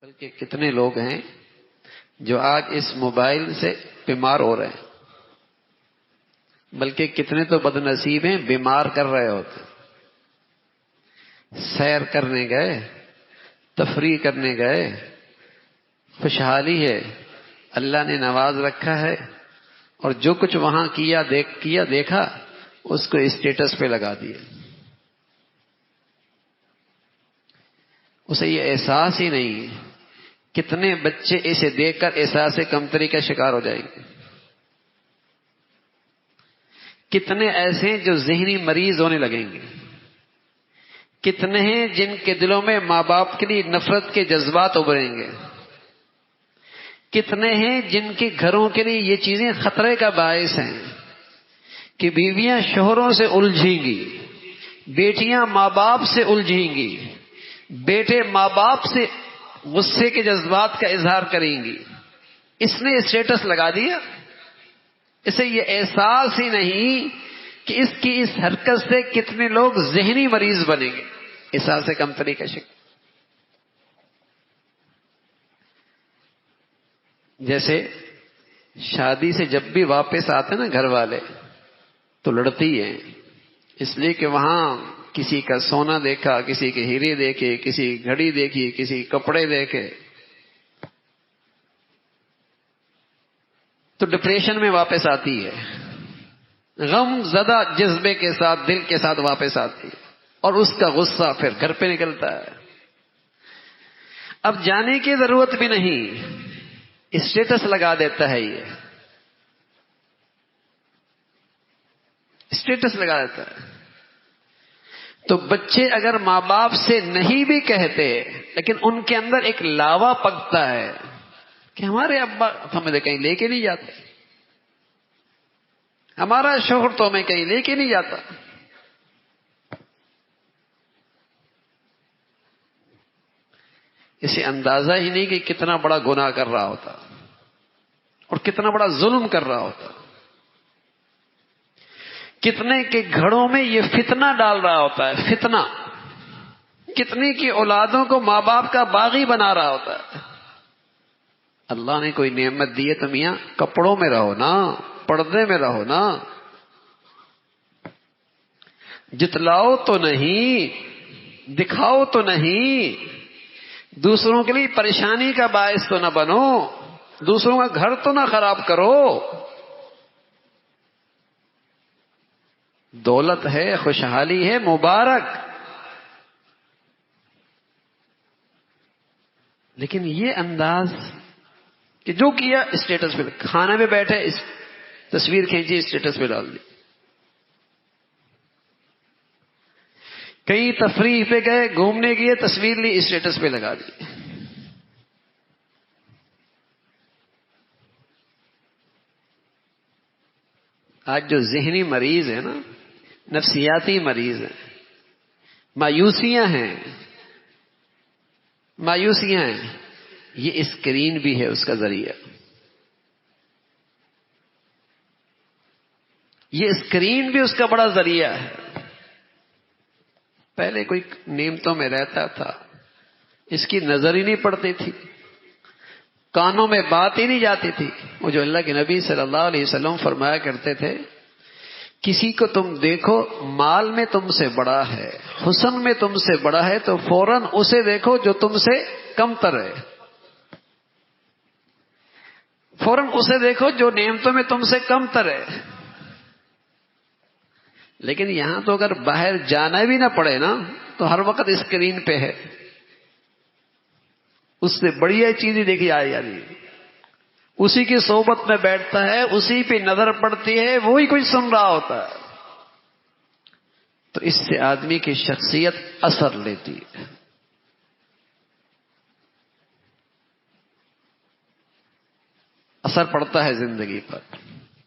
بلکہ کتنے لوگ ہیں جو آج اس موبائل سے بیمار ہو رہے ہیں، بلکہ کتنے تو بد نصیب ہیں بیمار کر رہے ہوتے۔ سیر کرنے گئے، تفریح کرنے گئے، خوشحالی ہے، اللہ نے نواز رکھا ہے، اور جو کچھ وہاں کیا دیکھا اس کو اسٹیٹس پہ لگا دیا۔ اسے یہ احساس ہی نہیں ہے۔ کتنے بچے اسے دیکھ کر احساس کمتری کا شکار ہو جائیں گے۔ کتنے ایسے ہیں جو ذہنی مریض ہونے لگیں گے۔ کتنے ہیں جن کے دلوں میں ماں باپ کے لیے نفرت کے جذبات ابھریں گے۔ کتنے ہیں جن کے گھروں کے لیے یہ چیزیں خطرے کا باعث ہیں کہ بیویاں شوہروں سے الجھیں گی، بیٹیاں ماں باپ سے الجھیں گی، بیٹے ماں باپ سے غصے کے جذبات کا اظہار کریں گی۔ اس نے اسٹیٹس لگا دیا، اسے یہ احساس ہی نہیں کہ اس کی اس حرکت سے کتنے لوگ ذہنی مریض بنیں گے، احساس کمتری کا شکار۔ جیسے شادی سے جب بھی واپس آتے نا گھر والے تو لڑتی ہیں، اس لیے کہ وہاں کسی کا سونا دیکھا، کسی کے ہیرے دیکھے، کسی گھڑی دیکھی، کسی کپڑے دیکھے، تو ڈپریشن میں واپس آتی ہے، غم زدہ جذبے کے ساتھ، دل کے ساتھ واپس آتی ہے، اور اس کا غصہ پھر گھر پہ نکلتا ہے۔ اب جانے کی ضرورت بھی نہیں، اسٹیٹس لگا دیتا ہے، یہ اسٹیٹس لگا دیتا ہے۔ تو بچے اگر ماں باپ سے نہیں بھی کہتے لیکن ان کے اندر ایک لاوا پکتا ہے کہ ہمارے ابا ہمیں کہیں لے کے نہیں جاتے، ہمارا شوہر تو ہمیں کہیں لے کے نہیں جاتا۔ اسے اندازہ ہی نہیں کہ کتنا بڑا گناہ کر رہا ہوتا اور کتنا بڑا ظلم کر رہا ہوتا، کتنے کے گھروں میں یہ فتنہ ڈال رہا ہوتا ہے، فتنہ، کتنے کی اولادوں کو ماں باپ کا باغی بنا رہا ہوتا ہے۔ اللہ نے کوئی نعمت دی ہے تو میاں کپڑوں میں رہو نا، پردے میں رہو نا، جتلاؤ تو نہیں، دکھاؤ تو نہیں، دوسروں کے لیے پریشانی کا باعث تو نہ بنو، دوسروں کا گھر تو نہ خراب کرو۔ دولت ہے، خوشحالی ہے، مبارک، لیکن یہ انداز کہ جو کیا اسٹیٹس پہ، کھانے میں بیٹھے تصویر کھینچی اسٹیٹس پہ ڈال دی، کہیں تفریح پہ گئے، گھومنے گئے، تصویر لی اسٹیٹس پہ لگا دی۔ آج جو ذہنی مریض ہے نا، نفسیاتی مریض ہیں، مایوسیاں ہیں، یہ اسکرین بھی ہے اس کا ذریعہ، یہ اسکرین بھی اس کا بڑا ذریعہ ہے۔ پہلے کوئی نعمتوں میں رہتا تھا، اس کی نظر ہی نہیں پڑتی تھی، کانوں میں بات ہی نہیں جاتی تھی۔ وہ جو اللہ کے نبی صلی اللہ علیہ وسلم فرمایا کرتے تھے، کسی کو تم دیکھو مال میں تم سے بڑا ہے، حسن میں تم سے بڑا ہے، تو فوراً اسے دیکھو جو تم سے کمتر ہے، فوراً اسے دیکھو جو نعمتوں میں تم سے کمتر ہے۔ لیکن یہاں تو اگر باہر جانا بھی نہ پڑے نا تو ہر وقت اسکرین پہ ہے، اس سے بڑھیا چیزیں دیکھی آ رہی ہے، اسی کی صحبت میں بیٹھتا ہے، اسی پہ نظر پڑتی ہے، وہی کوئی سن رہا ہوتا ہے، تو اس سے آدمی کی شخصیت اثر لیتی ہے۔ اثر پڑتا ہے زندگی پر۔